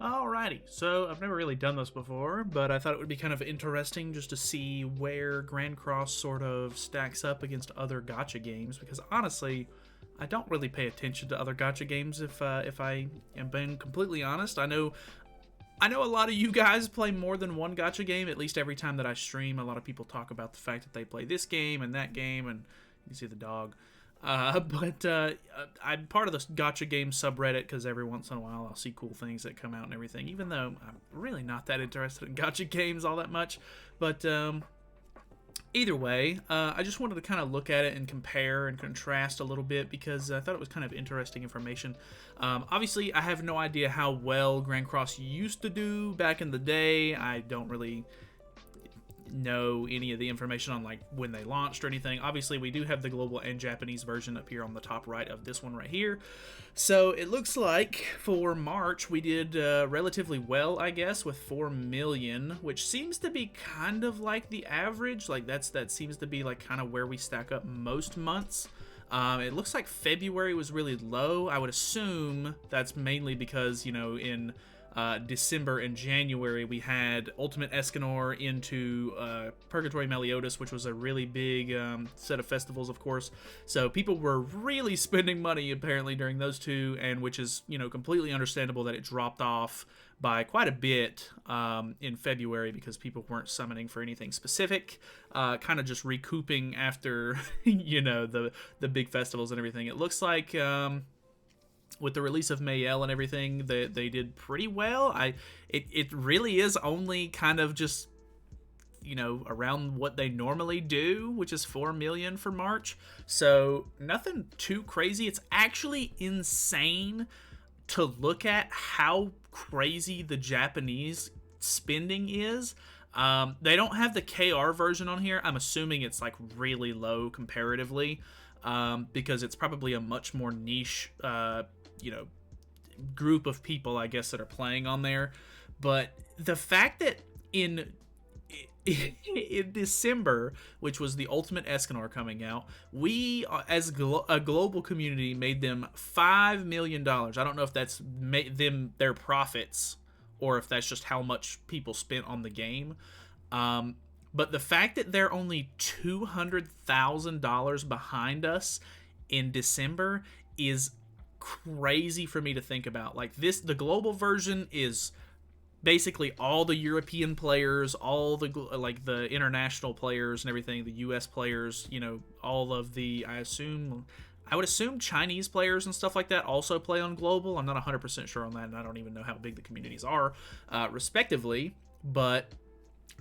Alrighty, so I've never really done this before, but I thought it would be kind of interesting just to see where Grand Cross sort of stacks up against other Gacha games, because honestly, I don't really pay attention to other Gacha games if I am being completely honest. I know a lot of you guys play more than one Gacha game. At least every time that I stream, a lot of people talk about the fact that they play this game and that game, and you see the dog. But I'm part of the Gacha game subreddit because every once in a while I'll see cool things that come out and everything, even though I'm really not that interested in Gacha games all that much. But either way, I just wanted to kind of look at it and compare and contrast a little bit because I thought it was kind of interesting information. Obviously, I have no idea how well Grand Cross used to do back in the day. I don't really know any of the information on like when they launched or anything. Obviously, we do have the global and Japanese version up here on the top right of this one right here. So it looks like for March we did relatively well, I guess, with 4 million, which seems to be kind of like the average. Like that seems to be like kind of where we stack up most months. It looks like February was really low. I would assume that's mainly because, you know, in December and January, we had Ultimate Escanor into Purgatory Meliodas, which was a really big set of festivals, of course. So people were really spending money, apparently, during those two, and which is, you know, completely understandable that it dropped off by quite a bit in February because people weren't summoning for anything specific, kind of just recouping after, you know, the big festivals and everything. It looks like with the release of Mayel and everything, they did pretty well. It really is only kind of just, you know, around what they normally do, which is 4 million for March. So nothing too crazy. It's actually insane to look at how crazy the Japanese spending is. They don't have the KR version on here. I'm assuming it's like really low comparatively, because it's probably a much more niche you know, group of people, I guess, that are playing on there. But the fact that in December, which was the Ultimate Escanor coming out, we as a global community made them $5 million. I don't know if that's their profits or if that's just how much people spent on the game. But the fact that they're only $200,000 behind us in December is crazy for me to think about. Like this, the global version is basically all the European players, all the like the international players and everything, the US players, you know, all of the I would assume Chinese players and stuff like that also play on global. I'm not 100% sure on that, and I don't even know how big the communities are respectively, but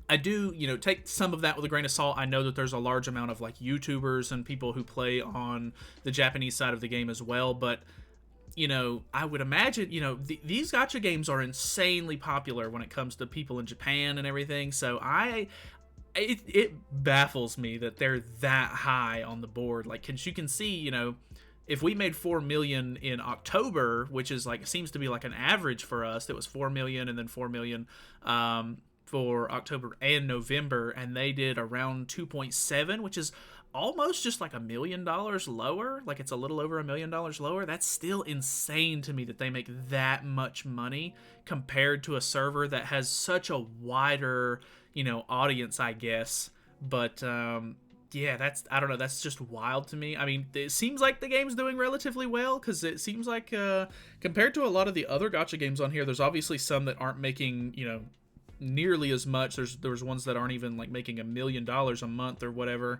I do, you know, take some of that with a grain of salt. I know that there's a large amount of like YouTubers and people who play on the Japanese side of the game as well, but you know, I would imagine, you know, these gacha games are insanely popular when it comes to people in Japan and everything. So it baffles me that they're that high on the board. Like, cause you can see, you know, if we made 4 million in October, which is like seems to be like an average for us, it was 4 million and then 4 million for October and November, and they did around 2.7, which is almost just like $1 million lower. Like it's a little over $1 million lower. That's still insane to me that they make that much money compared to a server that has such a wider, you know, audience, I guess. But yeah, I don't know, that's just wild to me. I mean, it seems like the game's doing relatively well because it seems like compared to a lot of the other gacha games on here, there's obviously some that aren't making, you know, nearly as much. There's ones that aren't even like making $1 million a month or whatever,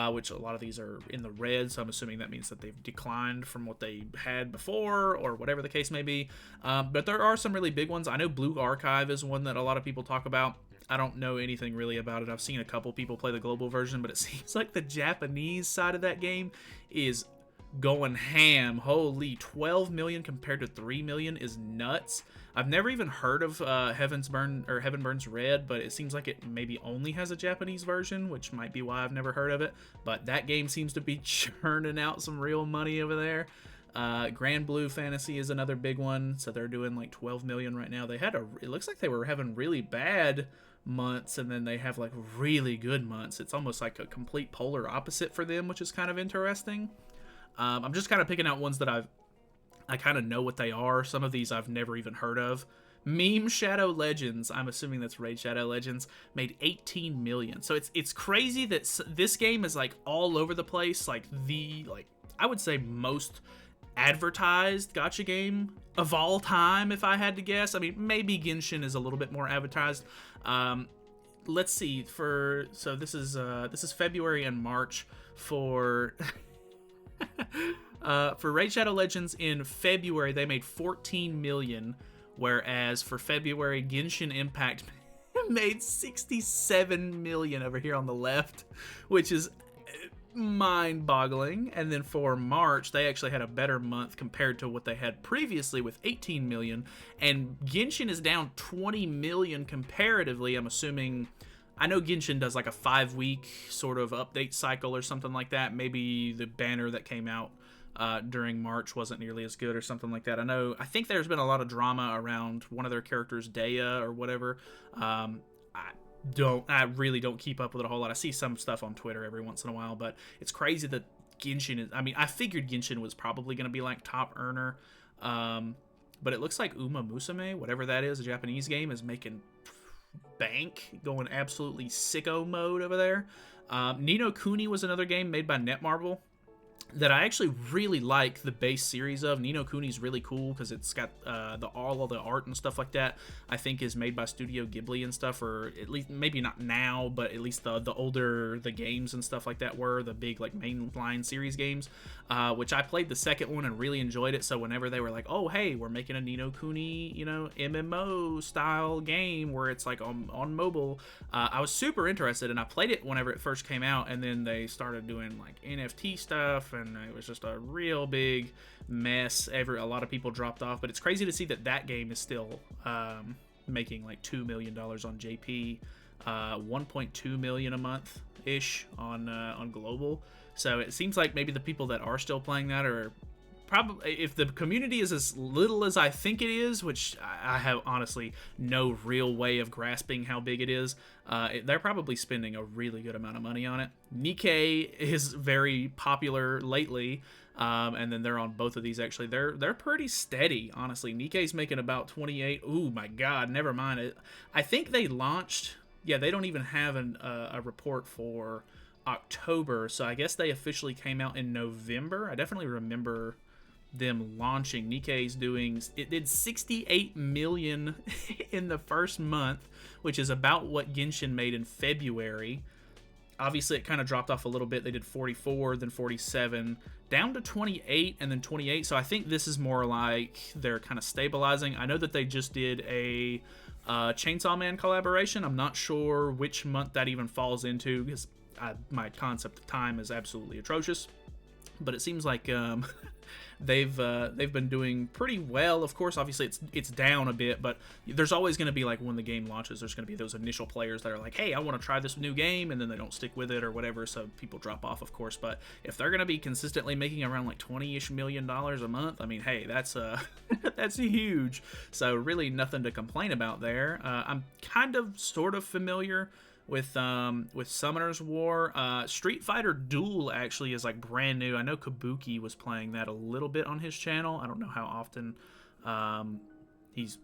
which a lot of these are in the red, so I'm assuming that means that they've declined from what they had before or whatever the case may be. But there are some really big ones. I know Blue Archive is one that a lot of people talk about. I don't know anything really about it. I've seen a couple people play the global version, but it seems like the Japanese side of that game is going ham. Holy, 12 million compared to 3 million is nuts. I've never even heard of Heaven Burns Red, but it seems like it maybe only has a Japanese version, which might be why I've never heard of it. But that game seems to be churning out some real money over there. Grand Blue Fantasy is another big one, so they're doing like 12 million right now. It looks like they were having really bad months, and then they have like really good months. It's almost like a complete polar opposite for them, which is kind of interesting. I'm just kind of picking out ones that I kind of know what they are. Some of these I've never even heard of Meme Shadow Legends, I'm assuming that's Raid Shadow Legends, made 18 million. So it's crazy that this game is like all over the place. Like I would say most advertised gacha game of all time, if I had to guess. I mean, maybe Genshin is a little bit more advertised. Let's see. So this is February and March for for Raid Shadow Legends. In February, they made 14 million. Whereas for February, Genshin Impact made 67 million over here on the left, which is mind-boggling. And then for March, they actually had a better month compared to what they had previously with 18 million. And Genshin is down 20 million comparatively. I'm assuming, I know Genshin does like a 5-week sort of update cycle or something like that. Maybe the banner that came out during March wasn't nearly as good or something like that. I think there's been a lot of drama around one of their characters, Daya or whatever. I really don't keep up with it a whole lot. I see some stuff on Twitter every once in a while, but it's crazy that Genshin is, I mean, I figured Genshin was probably going to be like top earner, but it looks like Uma Musume, whatever that is, a Japanese game, is making bank, going absolutely sicko mode over there. Ni no Kuni was another game made by Netmarble that I actually really like the base series of. Ni no Kuni's really cool because it's got all of the art and stuff like that. I think is made by Studio Ghibli and stuff, or at least maybe not now, but at least the older the games and stuff like that were, the big like mainline series games, which I played the second one and really enjoyed it. So whenever they were like, oh hey, we're making a Ni no Kuni, MMO style game where it's like on mobile, I was super interested, and I played it whenever it first came out, and then they started doing like NFT stuff, and it was just a real big mess. A lot of people dropped off, but it's crazy to see that game is still making like $2 million on JP, 1.2 million a month ish on global. So it seems like maybe the people that are still playing that are probably, if the community is as little as I think it is, which I have honestly no real way of grasping how big it is, they're probably spending a really good amount of money on it. Nikkei is very popular lately, and then they're on both of these actually. They're pretty steady, honestly. Nikkei's making about 28. Ooh, my God, never mind it. I think they launched. Yeah, they don't even have a report for October, so I guess they officially came out in November. I definitely remember them launching. Nikkei's it did 68 million in the first month, which is about what Genshin made in February. Obviously it kind of dropped off a little bit. They did 44, then 47, down to 28, and then 28. So I think this is more like they're kind of stabilizing. I know that they just did a Chainsaw Man collaboration. I'm not sure which month that even falls into, because my concept of time is absolutely atrocious, but it seems like they've been doing pretty well. Of course, obviously it's down a bit, but there's always going to be, like, when the game launches, there's going to be those initial players that are like, hey, I want to try this new game, and then they don't stick with it or whatever, so people drop off, of course. But if they're going to be consistently making around like $20-ish million a month, I mean, hey, that's that's huge. So really nothing to complain about there. I'm kind of sort of familiar with Summoner's War. Street Fighter Duel actually is like brand new. I know Kabuki was playing that a little bit on his channel. I don't know how often he's,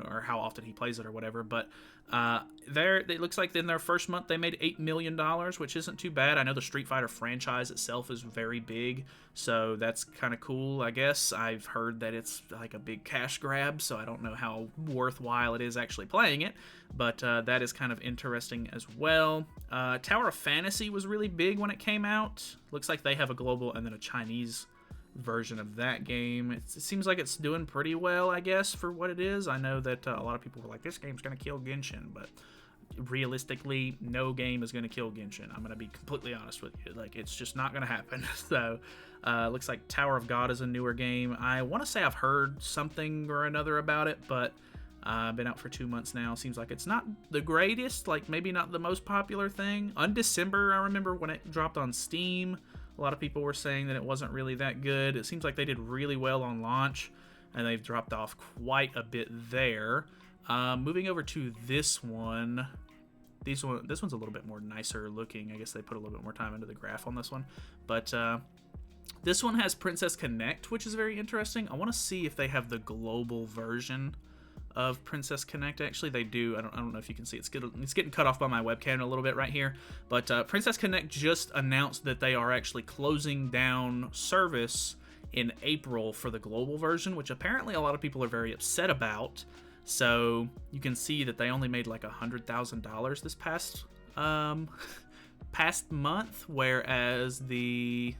or how often he plays it or whatever, but it looks like in their first month they made $8 million, which isn't too bad. I know the Street Fighter franchise itself is very big, so that's kind of cool, I guess. I've heard that it's like a big cash grab, so I don't know how worthwhile it is actually playing it, but that is kind of interesting as well. Tower of Fantasy was really big when it came out. Looks like they have a global and then a Chinese version of that game. It seems like it's doing pretty well, I guess, for what it is. I know that a lot of people were like, this game's gonna kill Genshin, but realistically, no game is gonna kill Genshin. I'm gonna be completely honest with you. Like, it's just not gonna happen. So looks like Tower of God is a newer game. I want to say I've heard something or another about it, but been out for 2 months now. Seems like it's not the greatest, like maybe not the most popular thing. Undecember, I remember when it dropped on Steam, a lot of people were saying that it wasn't really that good. It seems like they did really well on launch, and they've dropped off quite a bit there. Moving over to this one. This one's a little bit more nicer looking. I guess they put a little bit more time into the graph on this one. But this one has Princess Connect, which is very interesting. I want to see if they have the global version of Princess Connect. Actually, they do. I don't know if you can see it's getting cut off by my webcam a little bit right here. But Princess Connect just announced that they are actually closing down service in April for the global version, which apparently a lot of people are very upset about. So you can see that they only made like $100,000 this past month, whereas the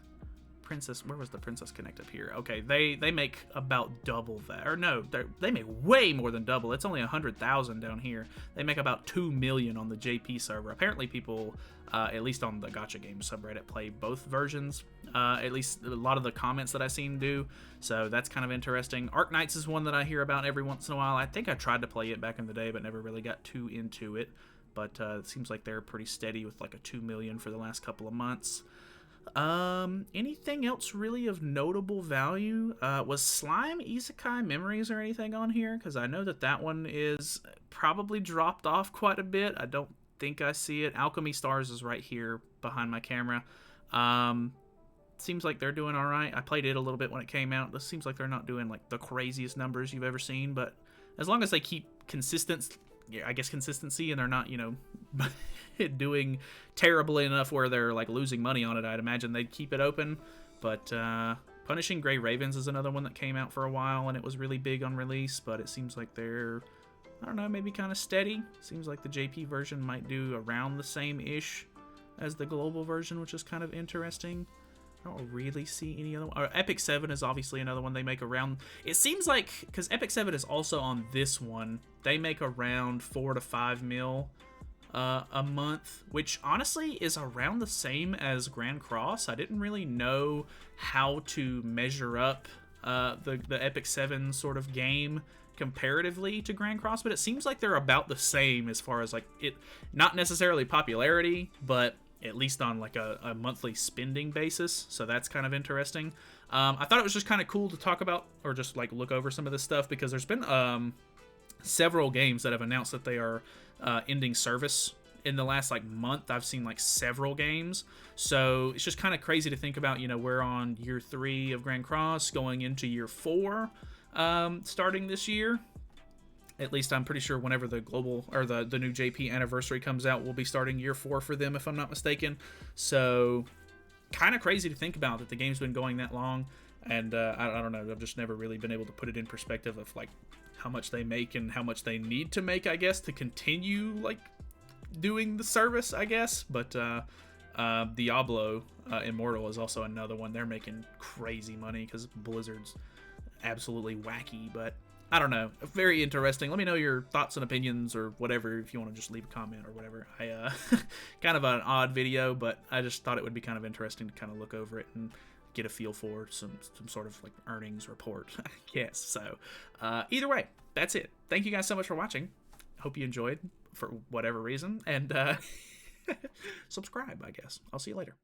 Princess, where was the Princess Connect up here? Okay, they make about double that, or no, they make way more than double. It's only 100,000 down here. They make about 2 million on the JP server. Apparently, people, at least on the Gacha Games subreddit, play both versions. At least a lot of the comments that I seen do. So that's kind of interesting. Arknights is one that I hear about every once in a while. I think I tried to play it back in the day, but never really got too into it. But it seems like they're pretty steady with like a 2 million for the last couple of months. Anything else really of notable value? Was Slime Isekai Memories or anything on here? Because I know that one is probably dropped off quite a bit. I don't think I see it. Alchemy Stars is right here behind my camera. Seems like they're doing all right. I played it a little bit when it came out. This seems like they're not doing like the craziest numbers you've ever seen, but as long as they keep consistency, and they're not, doing terribly enough where they're like losing money on it, I'd imagine they'd keep it open. But Punishing Gray Ravens is another one that came out for a while and it was really big on release, but it seems like they're, I don't know, maybe kind of steady. Seems like the JP version might do around the same-ish as the global version, which is kind of interesting. I don't really see any other one. Epic 7 is obviously another one they make around. It seems like, because Epic 7 is also on this one, they make around 4 to 5 mil a month, which honestly is around the same as Grand Cross. I didn't really know how to measure up the Epic 7 sort of game comparatively to Grand Cross, but it seems like they're about the same as far as like it, not necessarily popularity, but at least on like a monthly spending basis. So that's kind of interesting. I thought it was just kind of cool to talk about or just like look over some of this stuff because there's been several games that have announced that they are ending service in the last like month. I've seen like several games. So it's just kind of crazy to think about, we're on year 3 of Grand Cross going into year 4 starting this year. At least I'm pretty sure whenever the global or the new JP anniversary comes out, we'll be starting year 4 for them, if I'm not mistaken. So kind of crazy to think about that the game's been going that long. And I don't know, I've just never really been able to put it in perspective of like how much they make and how much they need to make, I guess, to continue like doing the service, I guess. But Diablo Immortal is also another one. They're making crazy money because Blizzard's absolutely wacky, but I don't know. Very interesting. Let me know your thoughts and opinions or whatever if you want to just leave a comment or whatever. I kind of an odd video, but I just thought it would be kind of interesting to kind of look over it and get a feel for some sort of like earnings report, I guess. So either way, that's it. Thank you guys so much for watching. Hope you enjoyed for whatever reason, and subscribe, I guess. I'll see you later.